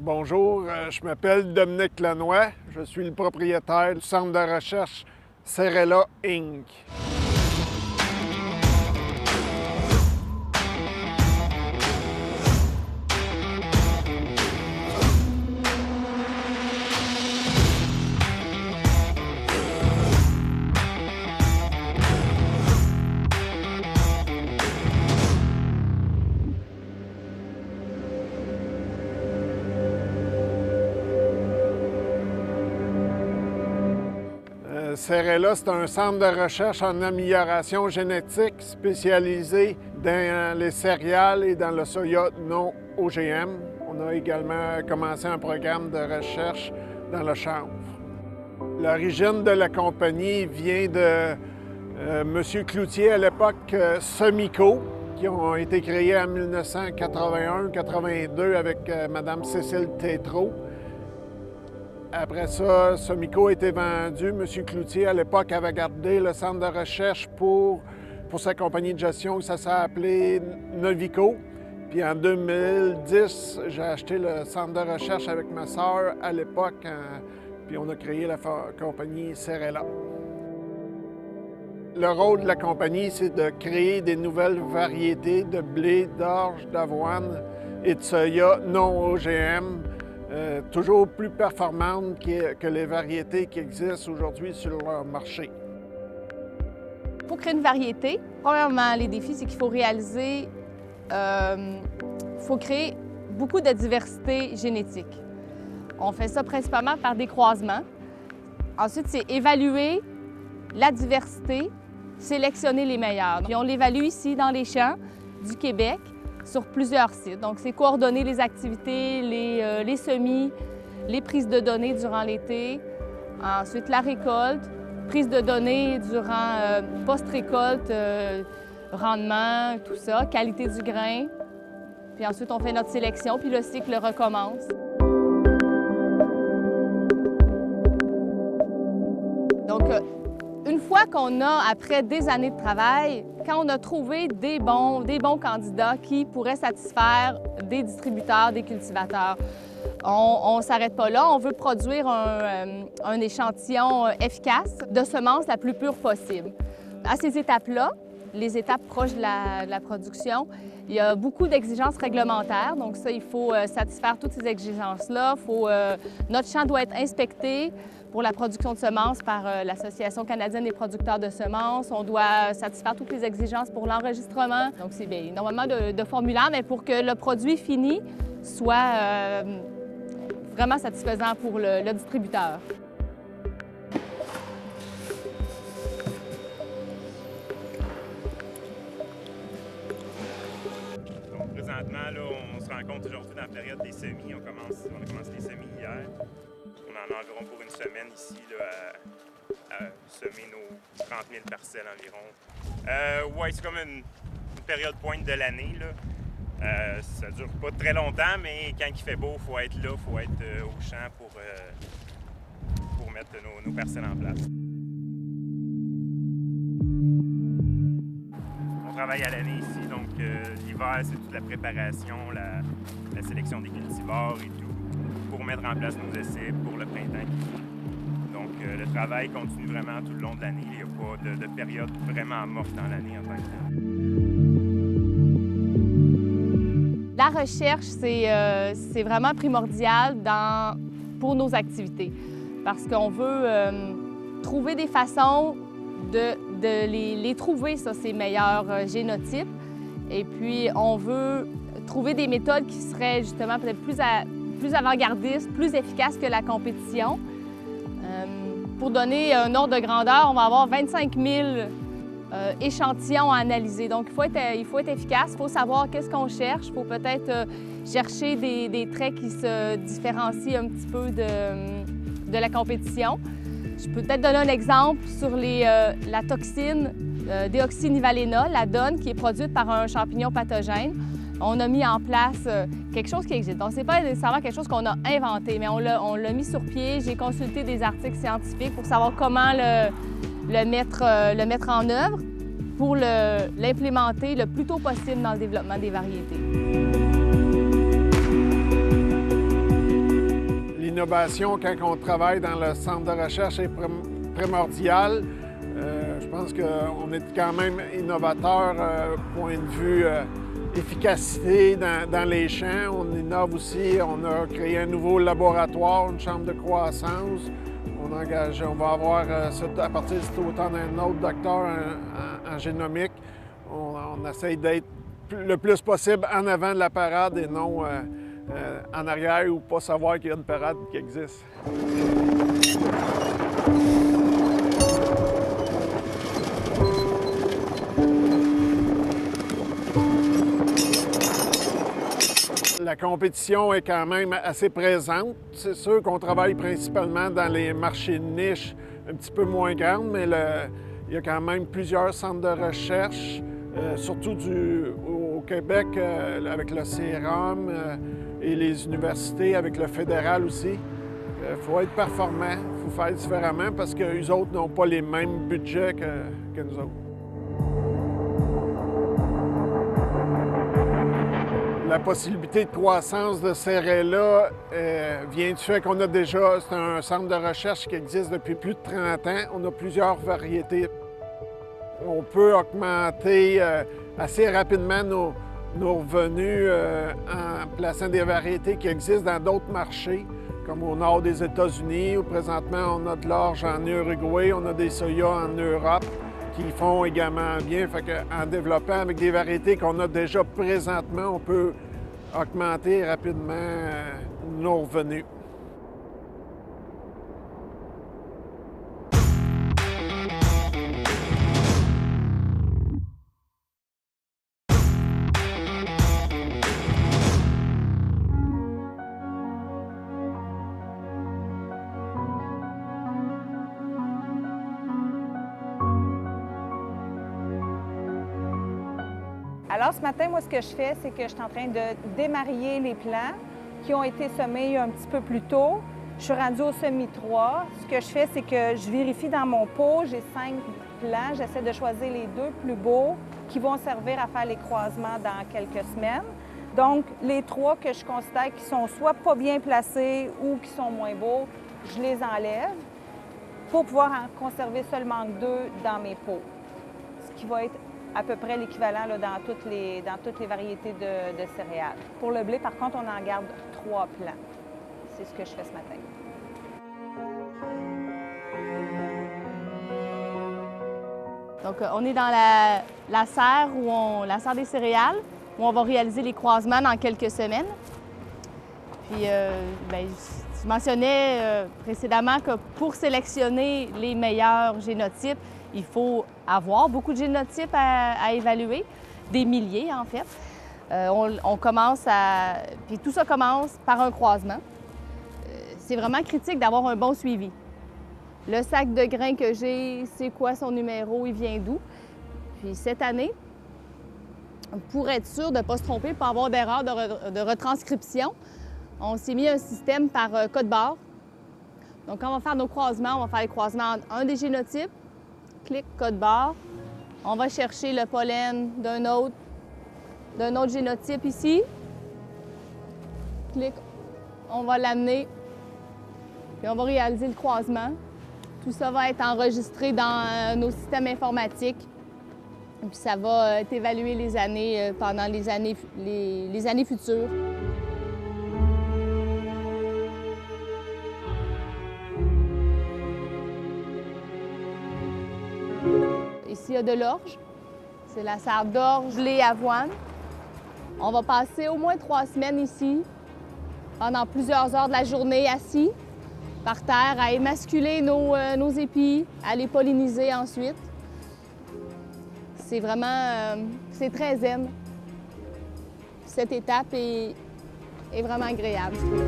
Bonjour, je m'appelle Dominique Lanois. Je suis le propriétaire du centre de recherche Cerella Inc. Cerella, c'est un centre de recherche en amélioration génétique spécialisé dans les céréales et dans le soya non OGM. On a également commencé un programme de recherche dans le chanvre. L'origine de la compagnie vient de M. Cloutier, à l'époque Semico, qui ont été créés en 1981-82 avec Mme Cécile Tétrault. Après ça, Semico a été vendu. M. Cloutier, à l'époque, avait gardé le centre de recherche pour sa compagnie de gestion. Ça s'est appelé Novico. Puis en 2010, j'ai acheté le centre de recherche avec ma sœur à l'époque. Puis on a créé la compagnie Cerella. Le rôle de la compagnie, c'est de créer des nouvelles variétés de blé, d'orge, d'avoine et de soya non OGM. Toujours plus performantes que les variétés qui existent aujourd'hui sur le marché. Pour créer une variété, premièrement, les défis, c'est qu'il faut faut créer beaucoup de diversité génétique. On fait ça principalement par des croisements. Ensuite, c'est évaluer la diversité, sélectionner les meilleurs. Puis on l'évalue ici dans les champs du Québec, sur plusieurs sites. Donc, c'est coordonner les activités, les semis, les prises de données durant l'été. Ensuite, la récolte, prise de données durant post-récolte, rendement, tout ça, qualité du grain. Puis ensuite, on fait notre sélection, puis le cycle recommence. Donc, une fois qu'on a, après des années de travail, quand on a trouvé des bons candidats qui pourraient satisfaire des distributeurs, des cultivateurs, on ne s'arrête pas là. On veut produire un échantillon efficace de semences la plus pure possible. À ces étapes-là, les étapes proches de la production, il y a beaucoup d'exigences réglementaires. Donc ça, il faut satisfaire toutes ces exigences-là. Notre champ doit être inspecté pour la production de semences par l'Association canadienne des producteurs de semences. On doit satisfaire toutes les exigences pour l'enregistrement. Donc, c'est énormément de formulaires, mais pour que le produit fini soit vraiment satisfaisant pour le distributeur. Donc, présentement, là, on se rencontre aujourd'hui dans la période des semis. On a commencé les semis hier. On en a environ pour une semaine ici là, à semer nos 30 000 parcelles environ. Ouais, c'est comme une période pointe de l'année. Ça dure pas très longtemps, mais quand il fait beau, il faut être là, il faut être au champ pour mettre nos parcelles en place. On travaille à l'année ici, donc l'hiver, c'est toute la préparation, la sélection des cultivars et tout, pour mettre en place nos essais pour le printemps. Donc, le travail continue vraiment tout le long de l'année. Il n'y a pas de période vraiment morte dans l'année en tant que telle. La recherche, c'est vraiment primordial pour nos activités parce qu'on veut trouver des façons de les trouver, ça, ces meilleurs génotypes. Et puis, on veut trouver des méthodes qui seraient justement peut-être plus avant-gardistes, plus efficaces que la compétition. Pour donner un ordre de grandeur, on va avoir 25 000 échantillons à analyser. Donc, il faut être efficace, il faut savoir qu'est-ce qu'on cherche. Il faut peut-être chercher des traits qui se différencient un petit peu de la compétition. Je peux peut-être donner un exemple sur la toxine déoxynivalénol, la DON, qui est produite par un champignon pathogène. On a mis en place quelque chose qui existe. Donc, ce n'est pas nécessairement quelque chose qu'on a inventé, mais on l'a mis sur pied. J'ai consulté des articles scientifiques pour savoir comment le mettre en œuvre pour l'implémenter le plus tôt possible dans le développement des variétés. l'innovation, quand on travaille dans le centre de recherche, est primordiale. Je pense qu'on est quand même innovateur point de vue efficacité dans les champs. On innove aussi, on a créé un nouveau laboratoire, une chambre de croissance. On va avoir, à partir de cet automne, un autre docteur en génomique. On essaye d'être le plus possible en avant de la parade et non en arrière ou pas savoir qu'il y a une parade qui existe. La compétition est quand même assez présente. C'est sûr qu'on travaille principalement dans les marchés de niche un petit peu moins grands, mais il y a quand même plusieurs centres de recherche, surtout au Québec avec le CERAM et les universités, avec le fédéral aussi. Il faut être performant, il faut faire différemment parce qu'eux autres n'ont pas les mêmes budgets que nous autres. La possibilité de croissance de CERELA vient du fait qu'on a déjà, c'est un centre de recherche qui existe depuis plus de 30 ans. On a plusieurs variétés. On peut augmenter assez rapidement nos revenus en plaçant des variétés qui existent dans d'autres marchés, comme au nord des États-Unis, où présentement on a de l'orge en Uruguay, on a des soya en Europe qui font également bien. Fait qu'en développant avec des variétés qu'on a déjà présentement, on peut augmenter rapidement nos revenus. Alors, ce matin, moi, ce que je fais, c'est que je suis en train de démarier les plants qui ont été semés un petit peu plus tôt. Je suis rendue au semis 3. Ce que je fais, c'est que je vérifie dans mon pot. J'ai 5 plants. J'essaie de choisir les 2 plus beaux qui vont servir à faire les croisements dans quelques semaines. Donc, les 3 que je considère qui sont soit pas bien placés ou qui sont moins beaux, je les enlève pour pouvoir en conserver seulement 2 dans mes pots, ce qui va être à peu près l'équivalent dans toutes les variétés de céréales. Pour le blé, par contre, on en garde 3 plants. C'est ce que je fais ce matin. Donc, on est dans la serre, la serre des céréales, où on va réaliser les croisements dans quelques semaines. Puis, je mentionnais précédemment que pour sélectionner les meilleurs génotypes, il faut avoir beaucoup de génotypes à évaluer, des milliers en fait. On commence puis tout ça commence par un croisement. C'est vraiment critique d'avoir un bon suivi. Le sac de grains que j'ai, c'est quoi son numéro, il vient d'où? Puis cette année, pour être sûr de ne pas se tromper, pas avoir d'erreur de retranscription, on s'est mis un système par code barre. Donc quand on va faire nos croisements, on va faire les croisements entre un des génotypes, clic, code barre. On va chercher le pollen d'un autre génotype ici. Clic, on va l'amener, puis on va réaliser le croisement. Tout ça va être enregistré dans nos systèmes informatiques. Et puis ça va être évalué les années pendant les années futures. Ici, il y a de l'orge. C'est la serre d'orge, blé, avoine. On va passer au moins 3 semaines ici, pendant plusieurs heures de la journée, assis, par terre, à émasculer nos épis, à les polliniser ensuite. C'est vraiment, c'est très zen. Cette étape est vraiment agréable, je trouve.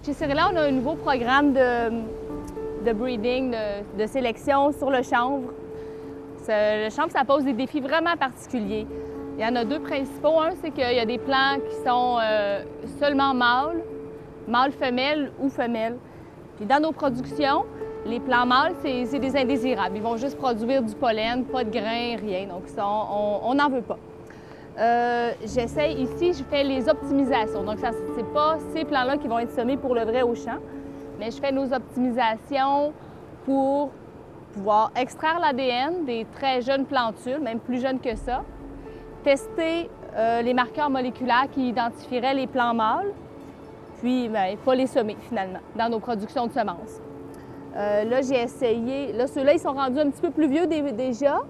Chez CERELA, on a un nouveau programme de breeding, de sélection sur le chanvre. Le chanvre, ça pose des défis vraiment particuliers. Il y en a 2 principaux. Un, c'est qu'il y a des plants qui sont seulement mâles femelles ou femelles. Puis dans nos productions, Les plants mâles, c'est des indésirables. Ils vont juste produire du pollen, pas de grains, rien. Donc ça, on n'en veut pas. J'essaie ici, je fais les optimisations. Donc c'est pas ces plants-là qui vont être semés pour le vrai au champ, mais je fais nos optimisations pour pouvoir extraire l'ADN des très jeunes plantules, même plus jeunes que ça, tester les marqueurs moléculaires qui identifieraient les plants mâles, puis pas les semer finalement dans nos productions de semences. Là, j'ai essayé, là ceux-là, ils sont rendus un petit peu plus vieux déjà,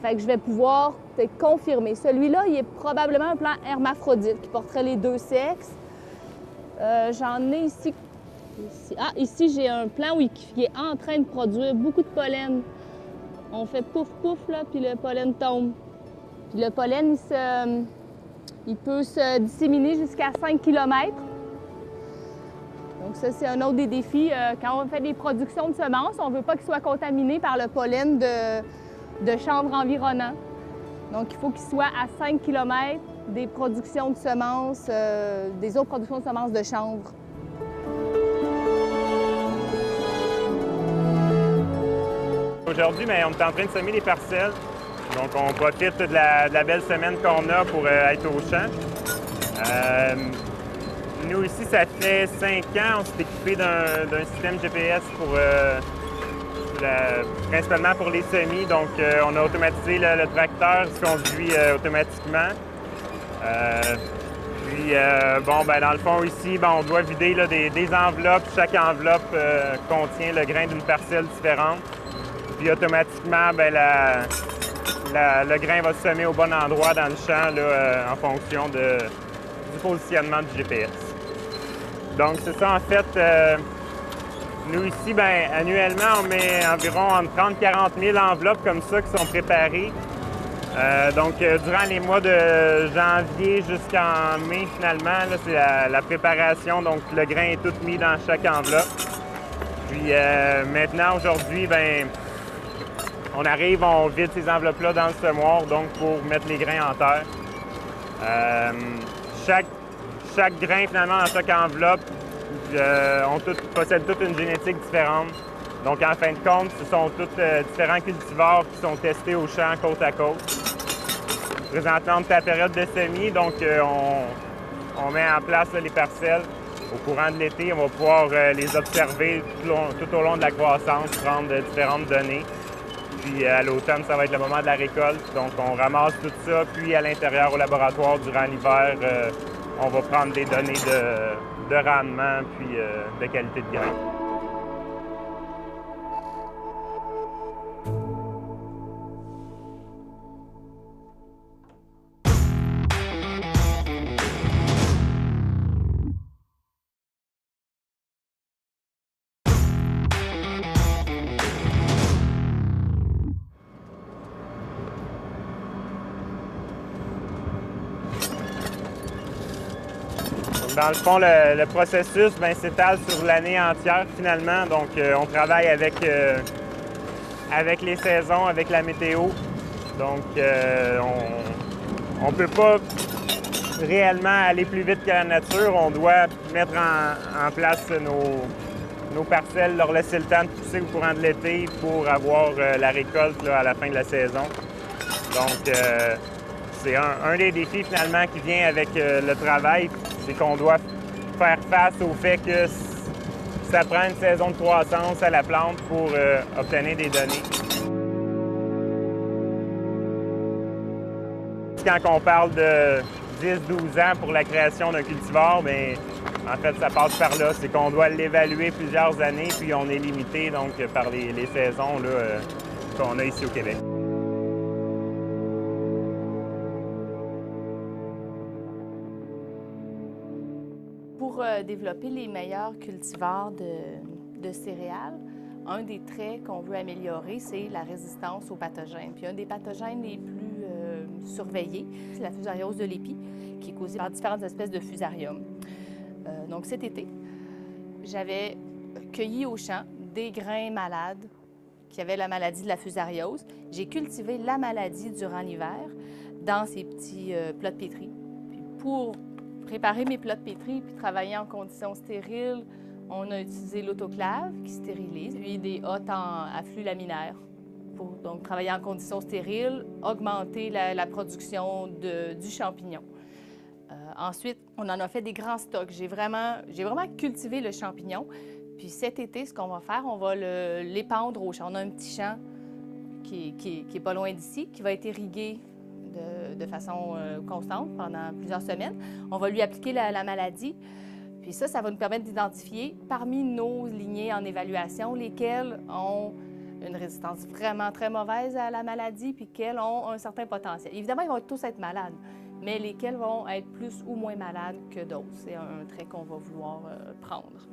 fait que je vais pouvoir confirmer. Celui-là, il est probablement un plant hermaphrodite qui porterait les deux sexes. J'en ai ici. Ici, j'ai un plant qui est en train de produire beaucoup de pollen. On fait pouf pouf, là, puis le pollen tombe. Puis le pollen, il peut se disséminer jusqu'à 5 km. Donc ça, c'est un autre des défis. Quand on fait des productions de semences, on ne veut pas qu'ils soient contaminés par le pollen de chanvre environnant. Donc il faut qu'ils soient à 5 km des productions de semences, des autres productions de semences de chanvre. Aujourd'hui, on est en train de semer les parcelles. Donc, on profite de la belle semaine qu'on a pour être au champ. Nous, ici, ça fait 5 ans, on s'est équipé d'un système GPS principalement pour les semis. Donc, on a automatisé le tracteur, il se conduit automatiquement. Dans le fond, ici, on doit vider là, des enveloppes. Chaque enveloppe contient le grain d'une parcelle différente. Puis automatiquement, le grain va se semer au bon endroit dans le champ là, en fonction du positionnement du GPS. Donc c'est ça en fait. Nous ici, annuellement, on met environ entre 30 et 40 000 enveloppes comme ça qui sont préparées. Durant les mois de janvier jusqu'en mai, finalement, c'est la préparation. Donc le grain est tout mis dans chaque enveloppe. Puis maintenant, aujourd'hui, on arrive, on vide ces enveloppes-là dans le semoir, donc pour mettre les grains en terre. Chaque grain, finalement, dans chaque enveloppe, possède toute une génétique différente. Donc, en fin de compte, ce sont tous différents cultivars qui sont testés au champ côte à côte. Présentement, on est à la période de semis, donc on met en place là, les parcelles. Au courant de l'été, on va pouvoir les observer tout au long de la croissance, prendre différentes données. Puis à l'automne, ça va être le moment de la récolte. Donc, on ramasse tout ça. Puis à l'intérieur, au laboratoire, durant l'hiver, on va prendre des données de rendement puis de qualité de grain. Dans le fond, le processus s'étale sur l'année entière finalement. Donc, on travaille avec les saisons, avec la météo. Donc, on ne peut pas réellement aller plus vite que la nature. On doit mettre en place nos parcelles, leur laisser le temps de pousser au courant de l'été pour avoir la récolte là, à la fin de la saison. Donc, c'est un des défis finalement qui vient avec le travail. C'est qu'on doit faire face au fait que ça prend une saison de croissance à la plante pour obtenir des données. Quand on parle de 10-12 ans pour la création d'un cultivar, en fait, ça passe par là. C'est qu'on doit l'évaluer plusieurs années, puis on est limité donc, par les saisons qu'on a ici au Québec. Pour développer les meilleurs cultivars de céréales, un des traits qu'on veut améliorer, c'est la résistance aux pathogènes. Puis un des pathogènes les plus surveillés, c'est la fusariose de l'épi, qui est causée par différentes espèces de fusarium. Donc cet été, j'avais cueilli au champ des grains malades qui avaient la maladie de la fusariose. J'ai cultivé la maladie durant l'hiver dans ces petits plats de pétri. Puis pour préparer mes plats de pétri puis travailler en conditions stériles, On a utilisé l'autoclave qui stérilise, puis des hottes à flux laminaire pour donc travailler en conditions stériles, augmenter la production du champignon. Ensuite, on en a fait des grands stocks. J'ai vraiment cultivé le champignon. Puis cet été, ce qu'on va faire, on va l'épandre au champ. On a un petit champ qui est pas loin d'ici, qui va être irrigué de façon constante pendant plusieurs semaines. On va lui appliquer la maladie. Puis ça va nous permettre d'identifier parmi nos lignées en évaluation lesquelles ont une résistance vraiment très mauvaise à la maladie puis lesquelles ont un certain potentiel. Évidemment, ils vont tous être malades, mais lesquels vont être plus ou moins malades que d'autres. C'est un trait qu'on va vouloir prendre.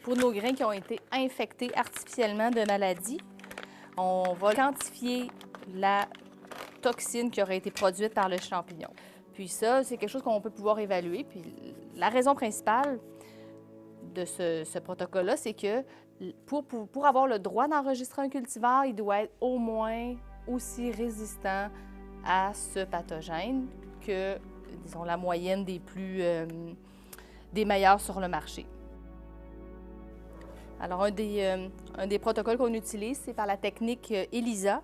Pour nos grains qui ont été infectés artificiellement de maladies, on va quantifier la toxine qui aurait été produite par le champignon. Puis ça, c'est quelque chose qu'on peut pouvoir évaluer. Puis la raison principale de ce protocole-là, c'est que pour avoir le droit d'enregistrer un cultivar, il doit être au moins aussi résistant à ce pathogène que, disons, la moyenne des meilleurs sur le marché. Alors, un des protocoles qu'on utilise, c'est par la technique ELISA.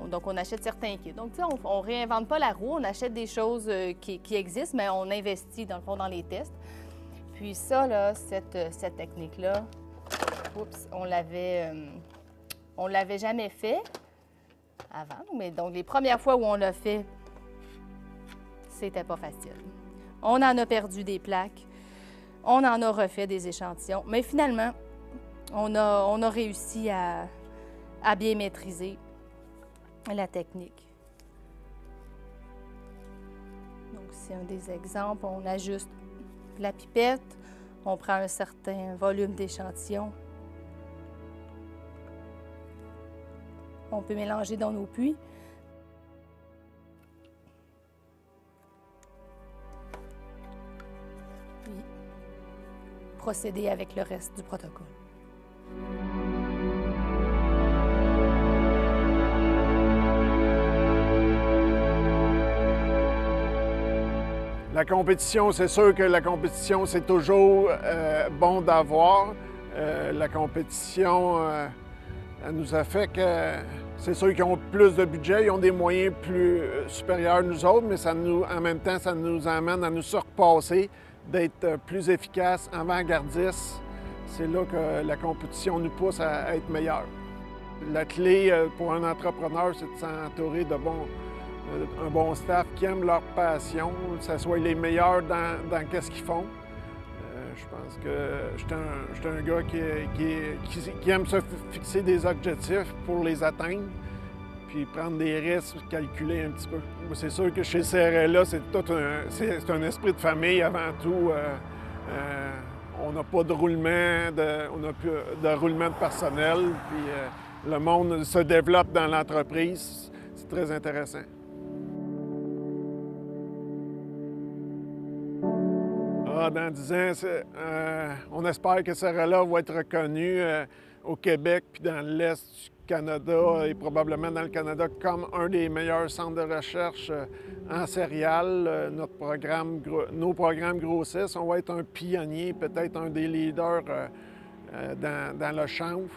Donc, on achète certains kits. Donc, tu sais, on ne réinvente pas la roue, on achète des choses qui existent, mais on investit, dans le fond, dans les tests. Puis ça, là, cette technique-là, on l'avait jamais fait avant. Mais donc, les premières fois où on l'a fait, c'était pas facile. On en a perdu des plaques, on en a refait des échantillons, mais finalement, on a réussi à bien maîtriser la technique. Donc, c'est un des exemples. On ajuste la pipette, on prend un certain volume d'échantillon. On peut mélanger dans nos puits. Puis, procéder avec le reste du protocole. La compétition, c'est sûr que la compétition, c'est toujours bon d'avoir. La compétition, elle nous a fait que c'est sûr qu'ils ont plus de budget, ils ont des moyens plus supérieurs à nous autres, mais en même temps, ça nous amène à nous surpasser, d'être plus efficaces, avant-gardistes. C'est là que la compétition nous pousse à être meilleurs. La clé pour un entrepreneur, c'est de s'entourer de un bon staff qui aime leur passion, que ce soit les meilleurs dans ce qu'ils font. Je pense que je suis un gars qui aime se fixer des objectifs pour les atteindre, puis prendre des risques, calculer un petit peu. C'est sûr que chez CRLA, c'est un esprit de famille avant tout. On n'a pas de roulement, on n'a plus de roulement de personnel, puis le monde se développe dans l'entreprise. C'est très intéressant. Dans 10 ans, on espère que CRLA va être reconnu au Québec puis dans l'Est du Canada et probablement dans le Canada comme un des meilleurs centres de recherche en céréales. Nos programmes grossissent. On va être un pionnier, peut-être un des leaders dans le chanvre.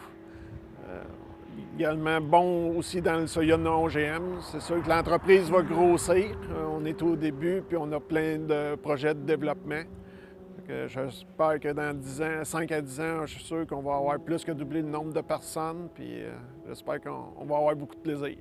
Également bon aussi dans le soya non-OGM. C'est sûr que l'entreprise va grossir. On est au début, puis on a plein de projets de développement. J'espère que dans 10 ans, 5 à 10 ans, je suis sûr qu'on va avoir plus que doublé le nombre de personnes, puis j'espère qu'on va avoir beaucoup de plaisir.